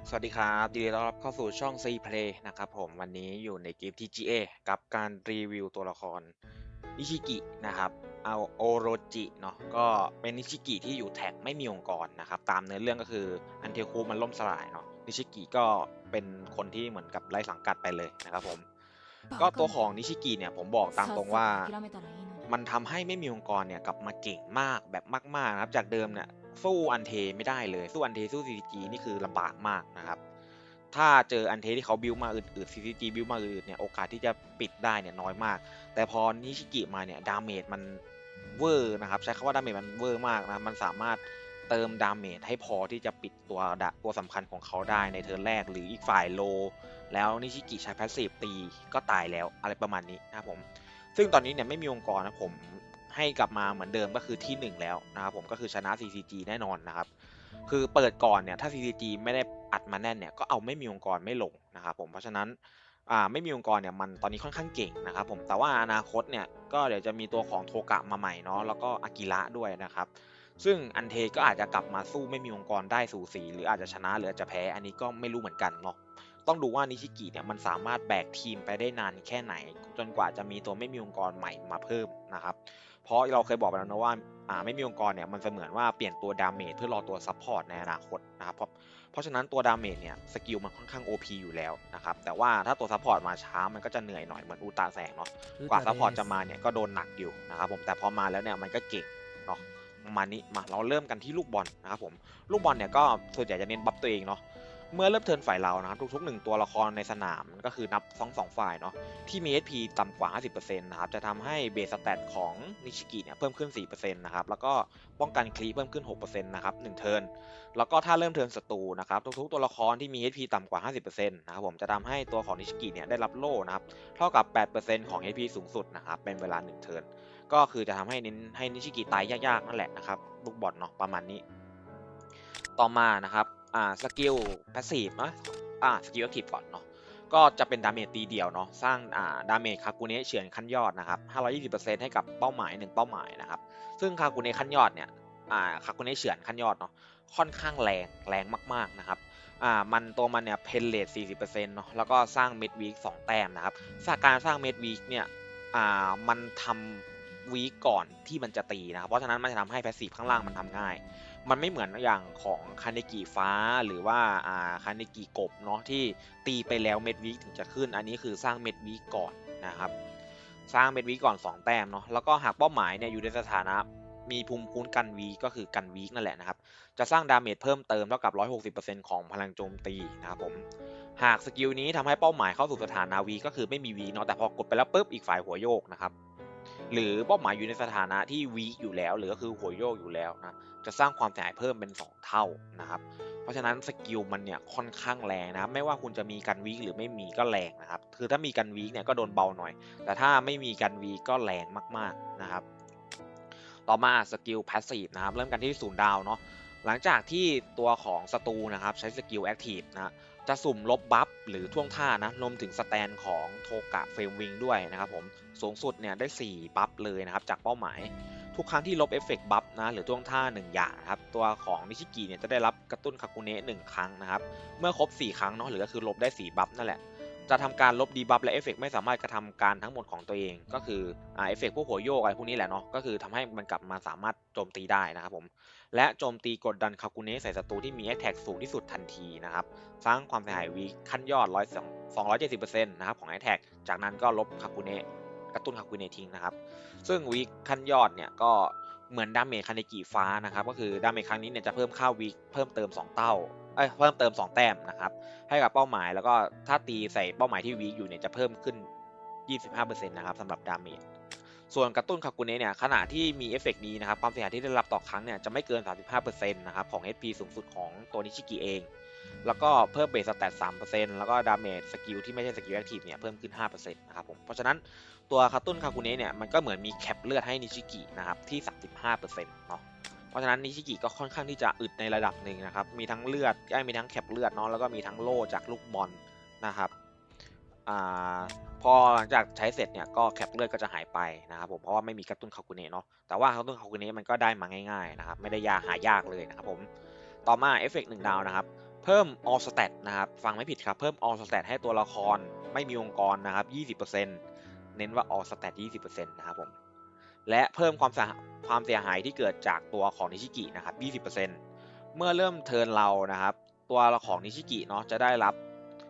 สวัสดีครับยินดีต้อนรับเข้าสู่ช่อง C Play นะครับผมวันนี้อยู่ในเกม TGA กับการรีวิวตัวละครนิชิกินะครับเอาโอโรจิเนาะก็เป็นนิชิกิที่อยู่แท็กไม่มีองค์กรนะครับตามเนื้อเรื่องก็คืออันเทคุมันล่มสลายเนาะนิชิกิก็เป็นคนที่เหมือนกับไร้สังกัดไปเลยนะครับผมก็バカみたい。ตัวของนิชิกิเนี่ยผมบอกตามさっตรงว่าさと諦めたらいいのに。มันทำให้ไม่มีองค์กรเนี่ยกลับมาเก่งมากแบบมากๆนะครับจากเดิมเนี่ยสู้อันเทไม่ได้เลยสู้อันเทสู้ CCG นี่คือลำบากมากนะครับ ถ้าเจออันเทสที่เขาบิวมาอืดๆ CCG บิวมาอืดๆเนี่ยโอกาสที่จะปิดได้เนี่ยน้อยมากแต่พอนิชิกิมาเนี่ยดาเมจมันเวอร์นะครับใช้คำว่าดาเมจมันเวอร์มากนะมันสามารถเติมดาเมจให้พอที่จะปิดตัวสำคัญของเขาได้ในเทิร์นแรกหรืออีกฝ่ายโลแล้วนิชิกิใช้แพสซีฟตีก็ตายแล้วอะไรประมาณนี้นะครับผมซึ่งตอนนี้เนี่ยไม่มีองค์กรนะผมให้กลับมาเหมือนเดิมก็คือที่1แล้วนะครับผมก็คือชนะ CCG แน่นอนนะครับ คือเปิดก่อนเนี่ยถ้า CCG ไม่ได้อัดมาแน่นเนี่ยก็เอาไม่มีองค์กรไม่ลงนะครับผมเพราะฉะนั้นไม่มีองค์กรเนี่ยมันตอนนี้ค่อนข้างเก่งนะครับผมแต่ว่าอนาคตเนี่ยก็เดี๋ยวจะมีตัวของโทกะมาใหม่เนาะแล้วก็อากิระด้วยนะครับซึ่งอันเทก็อาจจะกลับมาสู้ไม่มีองค์กรได้สูสีหรืออาจจะชนะหรืออาจจะแพ้อันนี้ก็ไม่รู้เหมือนกันเนาะต้องดูว่านิชิกิเนี่ยมันสามารถแบกทีมไปได้นานแค่ไหนจนกว่าจะมีตัวไม่มีองค์กรใหม่มาเพิ่มนะครับเพราะเราเคยบอกไปแล้วนะว่า ไม่มีองค์กรเนี่ยมันเสมือนว่าเปลี่ยนตัวดาเมจเพื่อรอตัวซัพพอร์ตในอนาคตนะครับเพราะฉะนั้นตัวดาเมจเนี่ยสกิลมันค่อนข้าง OP อยู่แล้วนะครับแต่ว่าถ้าตัวซัพพอร์ตมาช้ามันก็จะเหนื่อยหน่อยเหมือนอูตาแสงเนาะกว่า歌ซัพพอร์ตです。จะมาเนี่ยก็โดนหนักอยู่นะครับผมแต่พอมาแล้วเนี่ยมันก็เก่งเนาะประมาณนี้มาเราเริ่มกันที่ลูกบอลนะครับผมลูกบอลเนี่ยก็ส่วนใหญ่จะเน้นบัฟตัวเองเนาะเมื่อเริ่มเทิร์นฝ่ายเรานะครับทุกๆ1ตัวละครในสนามก็คือนับ2ฝ่ายเนาะ ที่มี HP ต่ำกว่า 50%นะครับ จะทำให้เบสสแตทของนิชิกิเนี่ยเพิ่มขึ้น 4%นะครับ แล้วก็ป้องกันคลีเพิ่มขึ้น 6%นะครับ1เทิร์นแล้วก็ถ้าเริ่มเทิร์นศัตรูนะครับทุกๆตัวละครที่มี HP ต่ำกว่า 50%นะครับผมจะทำให้ตัวของนิชิกิเนี่ยได้รับโล่นะครับเท่ากับ 8%ของ HP สูงสุดนะครับเป็นเวลา1เทิร์นก็คือจะทำให้เน้นให้นิชิกิตายยากๆนั่นแหละนะครับลูกบอลเนาะประมาณนี้ ต่อมานะครับสกิลแพสซีฟเนาะสกิลแอคทีฟก่อนเนาะก็จะเป็นดาเมจตีเดียวเนาะสร้างดาเมจคากุเนะเฉือนขั้นยอดนะครับ520%ให้กับเป้าหมาย1เป้าหมายนะครับซึ่งคากุเนะขั้นยอดเนี่ยคากุเนะเฉือนขั้นยอดเนาะค่อนข้างแรงมากๆนะครับมันเนี่ยเพนเลท40%เนาะแล้วก็สร้างเม็ดวีค2แต้มนะครับการสร้างเม็ดวีคเนี่ยมันทำวีคก่อนที่มันจะตีนะครับเพราะฉะนั้นมันจะทำให้แพสซีฟข้างล่างมันทำง่าย มันไม่เหมือนอย่างของคาเนกิฟ้าหรือว่าคาเนกิกบเนาะที่ตีไปแล้วเม็ดวีคถึงจะขึ้นอันนี้คือสร้างเม็ดวีคก่อนนะครับสร้างเม็ดวีคก่อน2แต้มเนาะแล้วก็หากเป้าหมายเนี่ยอยู่ในสถานะมีภูมิคุ้มกันวีก็คือกันวีคนั่นแหละนะครับจะสร้างดาเมจเพิ่มเติมเท่ากับ160%ของพลังโจมตีนะครับผมหากสกิลนี้ทำให้เป้าหมายเข้าสู่สถานะวีก็คือไม่มีวีเนาะแต่พอกดไปแล้วปุ๊บอีกฝ่ายหัวโยกนะครับหรือเป้าหมายอยู่ในสถานะที่วีอยู่แล้วหรือก็คือหัวโยกอยู่แล้วนะ จะสร้างความเสียหายเพิ่มเป็น2เท่านะครับเพราะฉะนั้นสกิลมันเนี่ยค่อนข้างแรงนะครับไม่ว่าคุณจะมีกันวีคหรือไม่มีก็แรงนะครับคือถ้ามีกันวีคเนี่ยก็โดนเบาหน่อยแต่ถ้าไม่มีกันวีคก็แรงมากๆนะครับต่อมาสกิลพาสซีฟนะครับเริ่มกันที่0ดาวเนาะหลังจากที่ตัวของศัตรูนะครับใช้สกิลแอคทีฟนะจะสุ่มลบบัฟหรือท่วงท่านะรวมถึงสแตนของโทกะเฟรมวิงด้วยนะครับผมสูงสุดเนี่ยได้4บัฟเลยนะครับจากเป้าหมาย ทุกครั้งที่ลบเอฟเฟกต์บัฟนะหรือท่วงท่า1อย่างนะครับตัวของนิชิกิเนี่ยจะได้รับกระตุ้นคากุเนะ1ครั้งนะครับเมื่อครบ4ครั้งเนาะหรือก็คือลบได้4บัฟนั่นแหละจะทำการลบดีบัฟและเอฟเฟกต์ไม่สามารถกระทำการทั้งหมดของตัวเองก็คือเอฟเฟกต์พวกหัวโยกอะไรพวกนี้แหละเนาะก็คือทำให้มันกลับมาสามารถโจมตีได้นะครับผมและโจมตีกดดันคากุเนะใส่ศัตรูที่มีแอตแทกสูงที่สุดทันทีนะครับสร้างความเสียหายวีขั้นยอด270%นะครับของแอตแทกจากนั้นก็ลบคากุเนะกระตุ้นคากุเนะทิ้งนะครับ ซึ่งวีคขั้นยอดเนี่ยก็เหมือนดาเมจคาเนกิฟ้านะครับก็คือดาเมจครั้งนี้เนี่ยจะเพิ่มค่าวีคเพิ่มเติม2เต้าเพิ่มเติม2แต้มนะครับให้กับเป้าหมายแล้วก็ถ้าตีใส่เป้าหมายที่วีคอยู่เนี่ยจะเพิ่มขึ้น25%นะครับสำหรับดาเมจส่วนกระตุ้นคากุเนะเนี่ยขณะที่มีเอฟเฟกต์นี้นะครับความเสียหายที่ได้รับต่อครั้งเนี่ยจะไม่เกิน35%นะครับของ HP สูงสุดของตัวนิชิกิเองแล้วก็เพิ่มเบสสแตท3%แล้วก็ดาเมจสกิลที่ไม่ใช่สกิลแอคทีฟเนี่ยเพิ่มขึ้น5%นะครับผมเพราะฉะนั้น ตัวคาตุ้นคาคุเนะเนี่ยมันก็เหมือนมีแคปเลือดให้นิชิกินะครับที่35%เนาะเพราะฉะนั้นนิชิกิก็ค่อนข้างที่จะอึดในระดับหนึ่งนะครับมีทั้งเลือดมีทั้งแคปเลือดเนาะแล้วก็มีทั้งโล่จากลูกบอลนะครับอ่าพอหลังจากใช้เสร็จเนี่ยก็แคปเลือดก็จะหายไปนะครับผมเพราะว่าไม่มีกระตุ้นคาคุเนะเนาะแต่ว่าคาตุ้นคาคุเนะมันก็ได้มาง่ายๆนะครับไม่ได้หายากเลยนะครับผมต่อมาเอฟเฟกต์1ดาวนะครับ เพิ่ม all stat นะครับฟังไม่ผิดครับเพิ่ม all stat ให้ตัวละครไม่มีองค์กรนะครับ 20%เน้นว่า all stat 20%นะครับผมและเพิ่มความเสียหายที่เกิดจากตัวของนิชิกินะครับ 20%เมื่อเริ่มเทิร์นเรานะครับตัวของนิชิกิเนาะจะได้รับ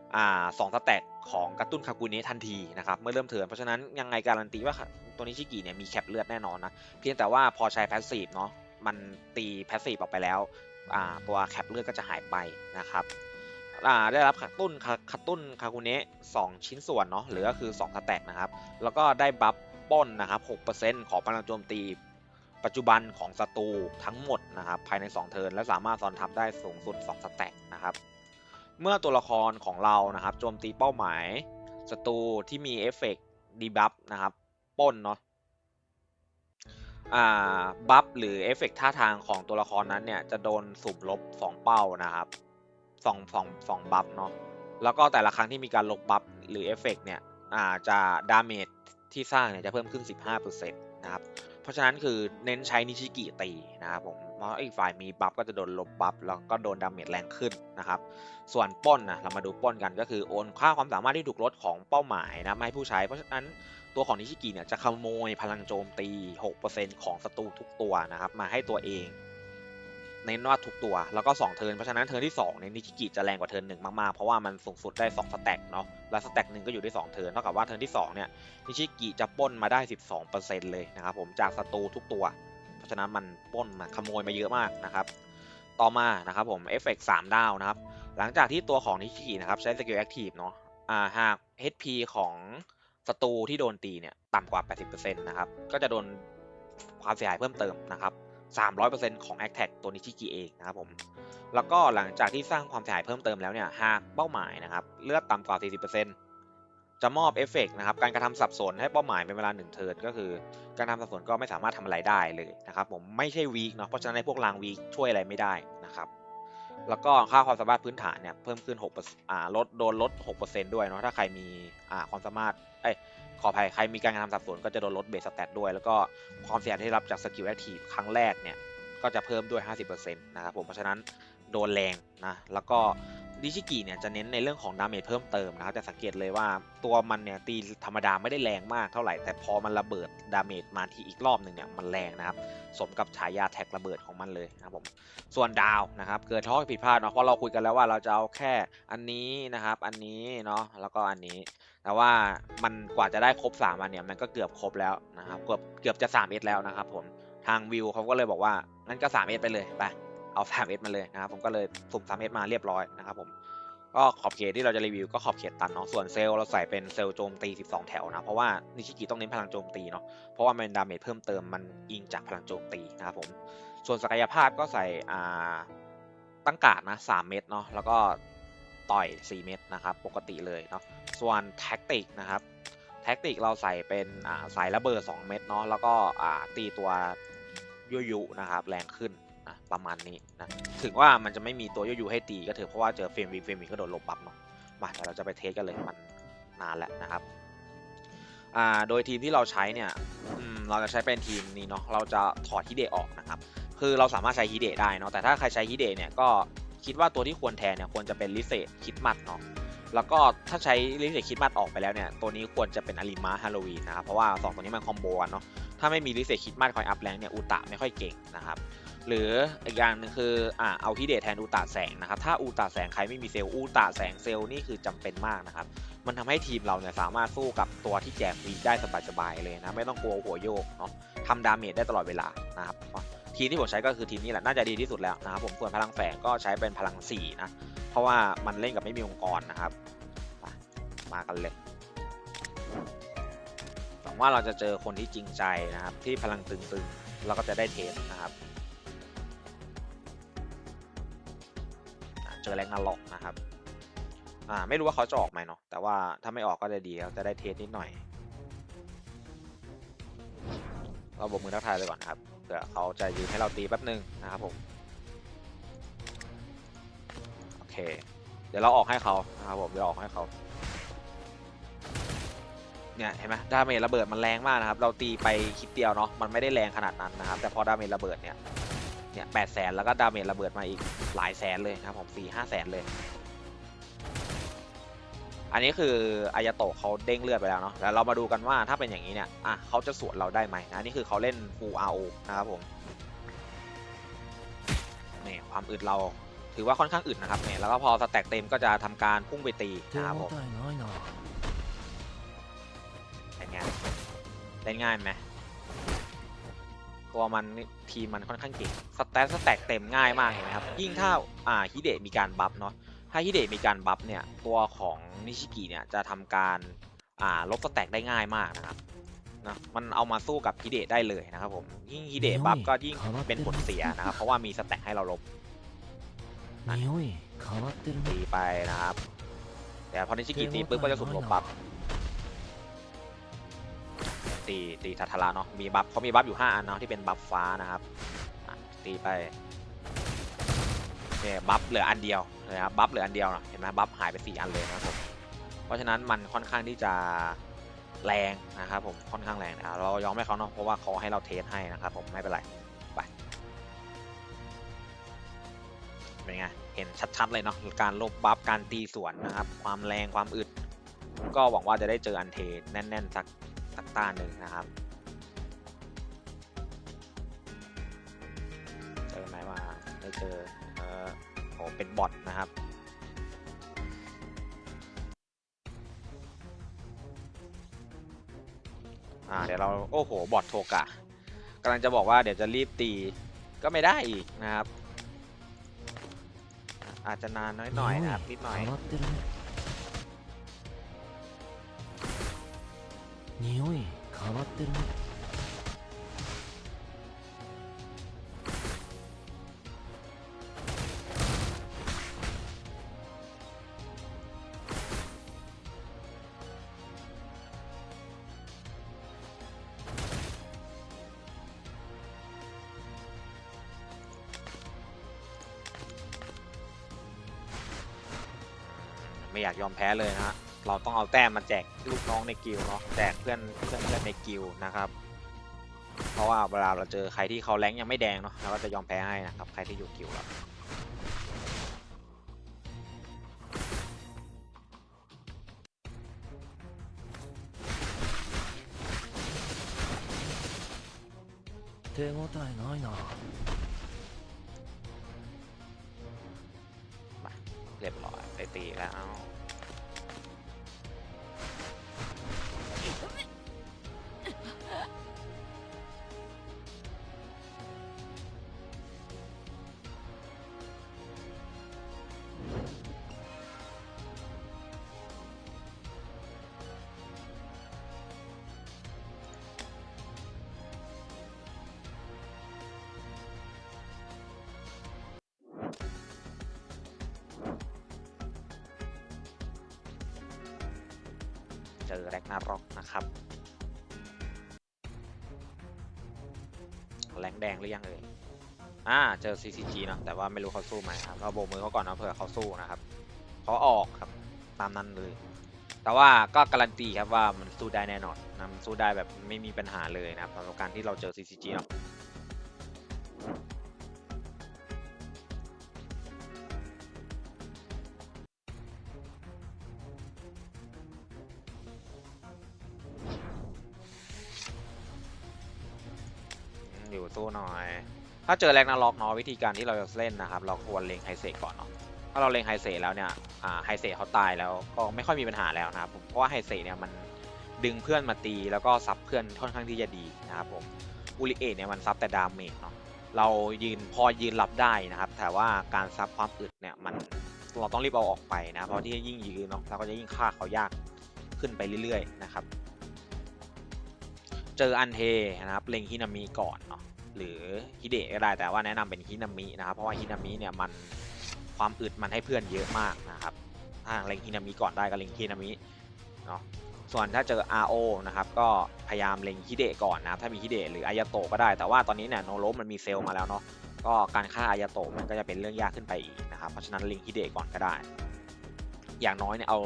2 สแต็กของกระตุ้นคากุเนะทันทีนะครับเมื่อเริ่มเทิร์นเพราะฉะนั้นยังไงการันตีว่าตัวนิชิกิเนี่ยมีแคปเลือดแน่นอนนะเพียงแต่ว่าพอใช้แพสซีฟเนาะมันตีแพสซีฟออกไปแล้วตัวแคปเลือดก็จะหายไปนะครับได้รับกระตุ้นคากุเนะ2ชิ้นส่วนเนาะหรือก็คือ2 สแต็กนะครับแล้วก็ได้บัฟปล้นนะครับ 6% ของพลังโจมตีปัจจุบันของศัตรูทั้งหมดนะครับภายใน2 เทิร์นและสามารถซ้อนทับได้สูงสุด2 สแต็กนะครับเมื่อตัวละครของเรานะครับโจมตีเป้าหมายศัตรูที่มีเอฟเฟกต์ดีบัฟนะครับปล้นเนาะบัฟหรือเอฟเฟกต์ท่าทางของตัวละครนั้นเนี่ยจะโดนสุ่มลบ2เป้านะครับ2บัฟเนาะแล้วก็แต่ละครั้งที่มีการลบบัฟหรือเอฟเฟกต์เนี่ยจะดาเมจที่สร้างเนี่ยจะเพิ่มขึ้น 15% นะครับเพราะฉะนั้นคือเน้นใช้นิชิกิตีนะครับผมเพราะอีกฝ่ายมีบัฟก็จะโดนลบบัฟแล้วก็โดนดาเมจแรงขึ้นนะครับส่วนปล้นนะเรามาดูปล้นกันก็คือโอนค่าความสามารถที่ถูกลดของเป้าหมายนะมาให้ผู้ใช้เพราะฉะนั้นตัวของนิชิกิเนี่ยจะขโมยพลังโจมตี 6% ของศัตรูทุกตัวนะครับมาให้ตัวเองเน้นว่าทุกตัวแล้วก็2 เทิร์นเพราะฉะนั้นเทิร์นที่2เนี่ยนิชิกิจะแรงกว่าเทิร์น1มากๆเพราะว่ามันสูงสุดได้2 สแต็กเนาะและสแต็กหนึ่งก็อยู่ได้2 เทิร์นเท่ากับว่าเทิร์นที่2เนี่ยนิชิกิจะปล้นมาได้ 12% เลยนะครับผมจากศัตรูทุกตัวเพราะฉะนั้นมันปล้นมาขโมยมาเยอะมากนะครับต่อมานะครับผมเอฟเฟกต์3 ดาวนะครับหลังจากที่ตัวของนิชิกินะครับใช้สกิลแอคทีฟเนาะหาก HP ของศัตรูที่โดนตีเนี่ยต่ำกว่า 80% นะครับก็จะโดนความเสียหายเพิ่มเติมนะครับ300% ของ Attack ตัวนิชิกิเองนะครับผมแล้วก็หลังจากที่สร้างความเสียหายเพิ่มเติมแล้วเนี่ยหากเป้าหมายนะครับเลือดต่ำกว่า 40% จะมอบเอฟเฟกต์นะครับการกระทำสับสนให้เป้าหมายเป็นเวลา1 เทิร์นก็คือการทำสับสนก็ไม่สามารถทำอะไรได้เลยนะครับผมไม่ใช่วีคเนาะเพราะฉะนั้นในพวกรางวีคช่วยอะไรไม่ได้นะครับแล้วก็ค่าความสามารถพื้นฐานเนี่ยเพิ่มขึ้น 6% โดนลด 6% ด้วยเนาะถ้าใครมีความสามารถขออภัยใครมีการกระทำสับสนก็จะโดนลดเบสสแตทด้วยแล้วก็ความเสียหายที่รับจากสกิลแอคทีฟครั้งแรกเนี่ยก็จะเพิ่มด้วย 50% นะครับผมเพราะฉะนั้นโดนแรงนะแล้วก็ดิชิกิเนี่ยจะเน้นในเรื่องของดาเมจเพิ่มเติมนะครับแต่สังเกตเลยว่าตัวมันเนี่ยตีธรรมดาไม่ได้แรงมากเท่าไหร่แต่พอมันระเบิดดาเมจมาทีอีกรอบหนึ่งเนี่ยมันแรงนะครับสมกับฉายาแท็กระเบิดของมันเลยนะครับผมส่วนดาวนะครับเกิดข้อผิดพลาดเนาะเพราะเราคุยกันแล้วว่าเราจะเอาแค่อันนี้นะครับอันนี้เนาะแล้วก็อันนี้แต่ว่ามันกว่าจะได้ครบ3อันเนี่ยมันก็เกือบครบแล้วนะครับเกือบจะ 3S แล้วนะครับผมทางวิวเขาก็เลยบอกว่างั้นก็ 3S ไปเลยไปเอา 3S มาเลยนะครับผมก็เลยสุ่ม 3S มาเรียบร้อยนะครับผมก็ขอบเขตที่เราจะรีวิวก็ขอบเขตตันเนาะส่วนเซลล์เราใส่เป็นเซลล์โจมตี12 แถวนะเพราะว่านิชิกิต้องเน้นพลังโจมตีเนาะเพราะว่ามันดาเมจเพิ่มเติมมันอิงจากพลังโจมตีนะครับผมส่วนศักยภาพก็ใส่ตั้งการ์ดนะ3 เม็ดเนาะแล้วก็ต่อย4 เม็ดนะครับปกติเลยเนาะส่วนแท็กติกนะครับแท็กติกเราใส่เป็นสายระเบิด2 เม็ดเนาะแล้วก็ตีตัวยุนะครับแรงขึ้นนะประมาณนี้นะถึงว่ามันจะไม่มีตัวยุให้ตีก็เถอะเพราะว่าเจอเฟรมวีก็โดนลบบัฟเนาะมาเดี๋ยวเราจะไปเทสกันเลยมันนานแล้วนะครับโดยทีมที่เราใช้เนี่ยเราจะใช้เป็นทีมนี้เนาะเราจะถอดฮิเดะออกนะครับคือเราสามารถใช้ฮิเดะได้เนาะแต่ถ้าใครใช้ฮิเดะเนี่ยก็คิดว่าตัวที่ควรแทนเนี่ยควรจะเป็นลิเซตคิดมัดเนาะแล้วก็ถ้าใช้ลิเซตคิดมัดออกไปแล้วเนี่ยตัวนี้ควรจะเป็นอาริมาฮาโลวีนนะครับเพราะว่า2ตัวนี้มันคอมโบกันเนาะถ้าไม่มีลิเซตคิดมัดคอยอัพแรงเนี่ยอุตะไม่ค่อยเก่งนะครับหรืออีกอย่างนึงคือเอาฮิเดะแทนอุตะแสงนะครับถ้าอุตะแสงใครไม่มีเซลล์อุตะแสงเซลล์นี่คือจำเป็นมากนะครับมันทำให้ทีมเราเนี่ยสามารถสู้กับตัวที่แจกฟรีได้สบายๆเลยนะไม่ต้องกลัวหัวโยกเนาะทำดาเมจได้ตลอดเวลานะครับทีมที่ผมใช้ก็คือทีมนี้แหละน่าจะดีที่สุดแล้วนะครับผมส่วนพลังแฝงก็ใช้เป็นพลัง4นะเพราะว่ามันเล่นกับไม่มีองค์กรนะครับมากันเลยหวังว่าเราจะเจอคนที่จริงใจนะครับที่พลังตึงๆแล้วก็จะได้เทสนะครับเจอแรงนาล็อกนะครับไม่รู้ว่าเขาจะออกไหมเนาะแต่ว่าถ้าไม่ออกก็จะดีเราจะได้เทสนิดหน่อยเราบกมือทักทายไปก่อนนะครับเดี๋ยวเขาจะยืนให้เราตีแป๊บนึงนะครับผมโอเคเดี๋ยวเราออกให้เขานะครับผมเดี๋ยวออกให้เขาเนี่ยเห็นไหมดาเมจระเบิดมันแรงมากนะครับเราตีไปคิดเดียวเนาะมันไม่ได้แรงขนาดนั้นนะครับแต่พอดาเมจระเบิดเนี่ย เนี่ย800,000แล้วก็ดาเมจระเบิดมาอีกหลายแสนเลยนะครับผม4-5 แสนเลยอันนี้คืออายาโตะเขาเด้งเลือดไปแล้วเนาะแล้วเรามาดูกันว่าถ้าเป็นอย่างนี้เนี่ยเขาจะสวนเราได้ไหมนะนี่คือเขาเล่น Full RO นะครับผมนี่ความอึดเราถือว่าค่อนข้างอึดนะครับเนี่ยแล้วก็พอสแต็กเต็มก็จะทำการพุ่งไปตีนะครับผมเป็นไงเล่นง่ายไหมตัวมันทีมมันค่อนข้างเก่งสแต็กเต็มง่ายมากเห็นไหมครับยิ่งถ้าฮิเดะมีการบัฟเนาะถ้าฮิเดะมีการบัฟเนี่ยตัวของนิชิกิเนี่ยจะทำการลบสแต็กได้ง่ายมากนะครับนะมันเอามาสู้กับฮิเดะได้เลยนะครับผมยิ่งฮิเดะบัฟก็ยิ่งเป็นผลเสียนะครับเพราะว่ามีสแต็กให้เราลบตีไปนะครับแต่พอนิชิกิตีปุ๊บก็จะสุ่มลบบัฟตีทัทาระเนาะมีบัฟเขามีบัฟอยู่5 อันเนาะที่เป็นบัฟฟ้านะครับตีไปเนี่ยบัฟเหลืออันเดียวนะครับบัฟเหลืออันเดียวเนาะเห็นไหมบัฟหายไป4 อันเลยนะครับผมเพราะฉะนั้นมันค่อนข้างที่จะแรงนะครับผมค่อนข้างแรงนะเรายอมให้เขาเนาะเพราะว่าเขาให้เราเทสให้นะครับผมไม่เป็นไรไปเป็นไงเห็นชัดๆเลยเนาะการลบบัฟการตีสวนนะครับความแรงความอึดก็หวังว่าจะได้เจออันเทแน่นๆสักตาหนึ่งนะครับเจอไหมว่าได้เจอโอ้เป็นบอทนะครับเดี๋ยวเราโอ้โหบอทโทกะกำลังจะบอกว่าเดี๋ยวจะรีบตีก็ไม่ได้อีกนะครับอาจจะนานหน่อยนะครับนิดหน่อยไม่อยากยอมแพ้เลยนะฮะเราต้องเอาแต้มมาแจกลูกน้องในกิลเนาะแจกเพื่อนในกิลนะครับเพราะว่าเวลาเราเจอใครที่เขาแรงยังไม่แดงเนาะเราก็จะยอมแพ้ให้นะครับใครที่อยู่กิลเราเรียบร้อยได้ตีแล้วเจอแร็กนาร็อกนะครับแรงแดงหรือยังเอ่ยเจอ CCG เนาะแต่ว่าไม่รู้เขาสู้ไหมครับเราโบกมือเขาก่อนนะเผื่อเขาสู้นะครับเขาออกครับตามนั้นเลยแต่ว่าก็การันตีครับว่ามันสู้ได้แน่นอนนะมันสู้ได้แบบไม่มีปัญหาเลยนะครับสำหรับการที่เราเจอ CCG เนาะอยู่สู้หน่อยถ้าเจอแรงนาล็อกเนาะวิธีการที่เราจะเล่นนะครับเราควรเล็งไฮเซก่อนเนาะถ้าเราเล็งไฮเซแล้วเนี่ยไฮเซเขาตายแล้วก็ไม่ค่อยมีปัญหาแล้วนะครับเพราะว่าไฮเซเนี่ยมันดึงเพื่อนมาตีแล้วก็ซับเพื่อนค่อนข้างที่จะดีนะครับผมอูริเอะเนี่ยมันซับแต่ดาเมจเนาะเราพอยืนรับได้นะครับแต่ว่าการซับความอึดเนี่ยเราต้องรีบเอาออกไปนะเพราะที่ยิ่งยืนเนาะเราก็จะยิ่งฆ่าเขายากขึ้นไปเรื่อยๆนะครับเจออันเทนะครับเล็งฮินามิก่อนเนาะหรือฮิเดะก็ได้แต่ว่าแนะนำเป็นฮินามินะครับเพราะว่าฮินามิเนี่ยมันความอึดมันให้เพื่อนเยอะมากนะครับถ้าเล็งฮินามิก่อนได้ก็เล็งฮินามิเนาะส่วนถ้าเจอ RO นะครับก็พยายามเล็งฮิเดะก่อนนะถ้ามีฮิเดะหรืออายาโตะก็ได้แต่ว่าตอนนี้เนี่ยโนโรมันมีเซลมาแล้วเนาะก็การฆ่าอายาโตะมันก็จะเป็นเรื่องยากขึ้นไปอีกนะครับเพราะฉะนั้นเล็งฮิเดะก่อนก็ได้อย่างน้อยเนี่ยเอา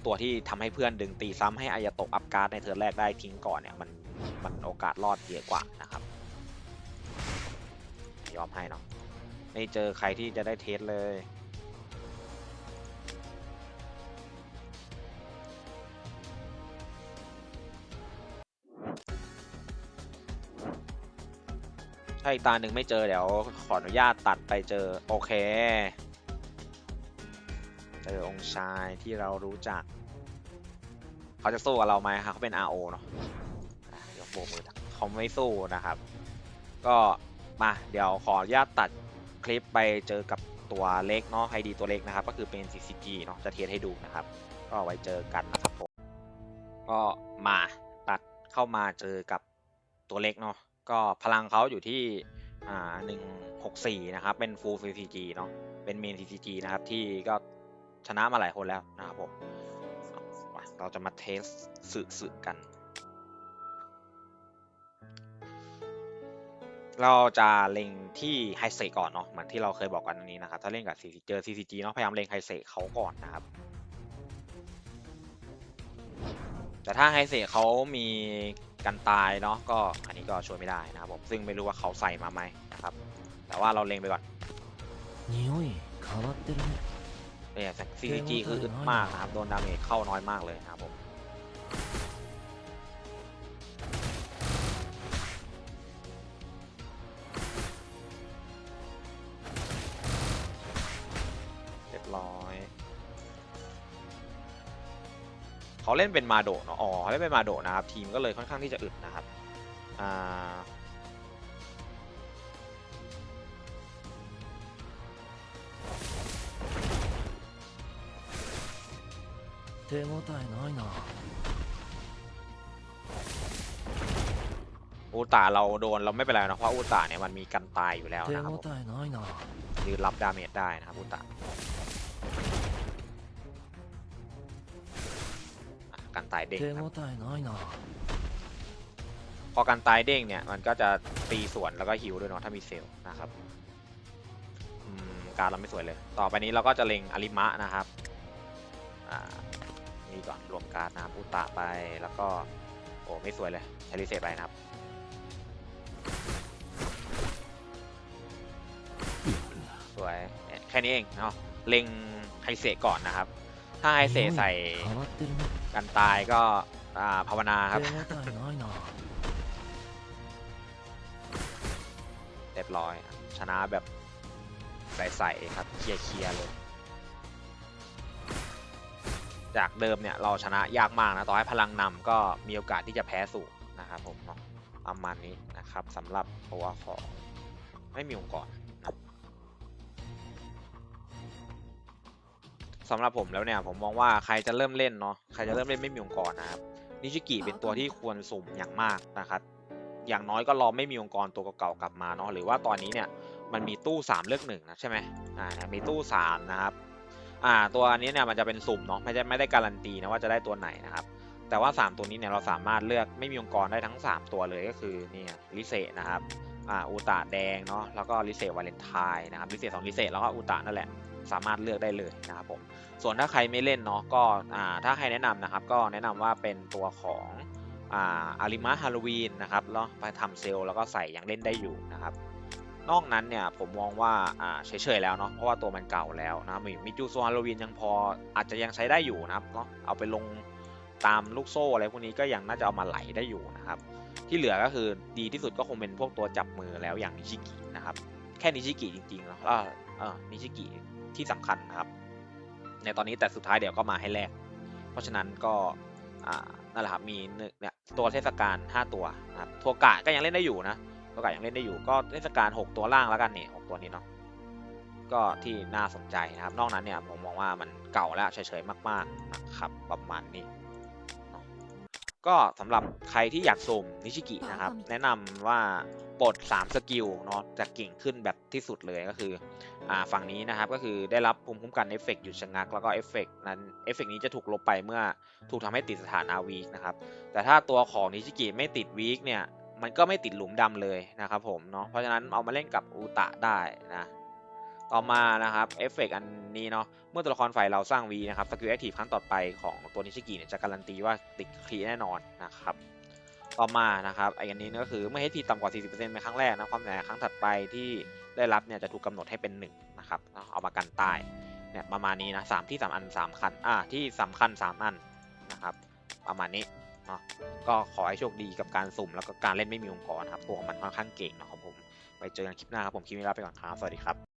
ตัวที่ทำให้เพื่อนดึงตีซ้ำให้อายาโตะอัพการ์ดในเทิร์นแรกได้ทิ้งก่อนเนี่ยมันโอกาสรอดเยอะกว่านะครับ ยอมให้เนาะไม่เจอใครที่จะได้เทสเลยถ้าอีกตาหนึ่งไม่เจอเดี๋ยวขออนุญาตตัดไปเจอโอเคเจอองค์ชายที่เรารู้จักเขาจะสู้กับเราไหมครับเขาเป็น RO เนาะยกโบกมือเขาไม่สู้นะครับก็มาเดี๋ยวขออนุญาตตัดคลิปไปเจอกับตัวเล็กเนาะไอดีตัวเล็กนะครับก็คือเป็น CCG เนาะจะเทสให้ดูนะครับก็ไว้เจอกันนะครับผมก็มาตัดเข้ามาเจอกับตัวเล็กเนาะก็พลังเขาอยู่ที่164นะครับเป็น Full CCG เนาะเป็นเมน CCG นะครับที่ก็ชนะมาหลายคนแล้วนะครับผมเราจะมาเทสสื่อกันเราจะเล็งที่ไฮเซก่อนเนาะเหมือนที่เราเคยบอกกันตรงนี้นะครับถ้าเล่นกับเจอ CCG เนาะพยายามเล็งไฮเซเขาก่อนนะครับแต่ถ้าไฮเซเขามีกันตายเนาะก็อันนี้ก็ช่วยไม่ได้นะครับผมซึ่งไม่รู้ว่าเขาใส่มาไหมนะครับแต่ว่าเราเล็งไปก่อนเนี่ย CCG คืออึดมากนะครับโดนดาเมจเข้าน้อยมากเลยนะครับผมเรียบร้อยเขาเล่นเป็นมาโดะเนาะอ๋อเขาเล่นเป็นมาโดะนะครับทีมก็เลยค่อนข้างที่จะอึดนะครับอ่า手応えないなอูตาเราโดนเราไม่เป็นไรนะเพราะอูตาเนี่ยมันมีกันตายอยู่แล้ว手นะครับผม 応えないなยืนรับดาเมจได้นะครับอูตากันตายเด้ง 手 ครับ 応えないなพอกันตายเด้งเนี่ยมันก็จะตีสวนแล้วก็ฮิวด้วยเนาะถ้ามีเซลล์นะครับการเราไม่สวยเลย ต่อไปนี้เราก็จะเล็งอาริมะนะครับนี่ก่อนรวมการ์ดนะครับอูตาไปแล้วก็โอ้ไม่สวยเลยใช้รีเซ็ตไปนะครับสวยแค่นี้เองเนาะเล็งไฮเซก่อนนะครับถ้าไฮเซใส่กันตายก็ภาวนาครับ 手応えないなเรียบร้อยชนะแบบใสๆครับเคลียร์เลย จากเดิมเนี่ยเราชนะยากมากนะต่อให้พลังนำก็มีโอกาสที่จะแพ้สูงนะครับผมเนาะประมาณนี้นะครับสำหรับตัวของไม่มีองค์กรนะสำหรับผมแล้วเนี่ยผมมองว่าใครจะเริ่มเล่นเนาะใครจะเริ่มเล่นไม่มีองค์กรนะครับนิชิกิเป็นตัวที่ควรสุ่มอย่างมากนะครับอย่างน้อยก็รอไม่มีองค์กรตัวเก่าๆกลับมาเนาะหรือว่าตอนนี้เนี่ยมันมีตู้3เลือก1นะใช่ไหมมีตู้3นะครับตัวนี้เนี่ยมันจะเป็นสุ่มเนาะไม่ได้การันตีนะว่าจะได้ตัวไหนนะครับแต่ว่า3ตัวนี้เนี่ยเราสามารถเลือกไม่มีองค์กรได้ทั้ง3ตัวเลยก็คือนี่ลิเซนะครับอูตาแดงเนาะแล้วก็ลิเซวาเลนไทน์นะครับลิเซ2ลิเซแล้วก็อูตานั่นแหละสามารถเลือกได้เลยนะครับผมส่วนถ้าใครไม่เล่นเนาะก็ถ้าใครแนะนำนะครับก็แนะนำว่าเป็นตัวของอาริมะฮาโลวีนนะครับแล้วไปทำเซลล์แล้วก็ใส่ยังเล่นได้อยู่นะครับนอกนั้นเนี่ยผมมองว่าเฉยๆแล้วเนาะเพราะว่าตัวมันเก่าแล้วนะมิจูโซฮาโลวีนยังพออาจจะยังใช้ได้อยู่นะครับเนาะเอาไปลงตามลูกโซ่อะไรพวกนี้ก็ยังน่าจะเอามาไหลได้อยู่นะครับที่เหลือก็คือดีที่สุดก็คงเป็นพวกตัวจับมือแล้วอย่างนิชิกินะครับแค่นิชิกิจริงๆแล้วนิชิกิที่สำคัญนะครับในตอนนี้แต่สุดท้ายเดี๋ยวก็มาให้แลกเพราะฉะนั้นก็นั่นแหละครับมีเนี่ยตัวเทศกาล5ตัวนะครับทัวกะก็ยังเล่นได้อยู่นะทัวกะยังเล่นได้อยู่ก็เทศกาล6ตัวล่างแล้วกันเนี่ย6ตัวนี้เนาะก็ที่น่าสนใจนะครับนอกนั้นเนี่ยผมมองว่ามันเก่าแล้วเฉยๆมากๆนะครับประมาณนี้ก็สำหรับใครที่อยากสุ่มนิชิกินะครับแนะนำว่าปลด3สกิลเนาะจะเก่งขึ้นแบบที่สุดเลยก็คือฝั่งนี้นะครับก็คือได้รับภูมิคุ้มกันเอฟเฟกต์หยุดชะงักแล้วก็เอฟเฟกต์นี้จะถูกลบไปเมื่อถูกทำให้ติดสถานะวีคนะครับแต่ถ้าตัวของนิชิกิไม่ติดวีคเนี่ยมันก็ไม่ติดหลุมดำเลยนะครับผมเนาะเพราะฉะนั้นเอามาเล่นกับอูตะได้นะต่อมานะครับเอฟเฟกต์อันนี้เนาะเมื่อตัวละครฝ่ายเราสร้างวีนะครับสกิลแอคทีฟครั้งต่อไปของตัวนิชิกิเนี่ยจะการันตีว่าติดคลีแน่นอนนะครับ ต่อมานะครับไอ้อันนี้ก็คือเมื่อ HP ต่ำกว่า 40%ในครั้งแรกนะความเสียหายครั้งถัดไปที่ได้รับเนี่ยจะถูกกำหนดให้เป็น1นะครับเอามากันตายเนี่ยประมาณนี้นะ3 อัน3คันที่สำคัญ3อันนะครับประมาณนี้เนาะก็ขอให้โชคดีกับการสุ่มแล้วก็การเล่นไม่มีองค์กรครับตัวของมันค่อนข้างเก่งนะครับผมไปเจอกันคลิปหน้าครับผมคลิปนี้ลาไปก่อนครับสวัสดีครับ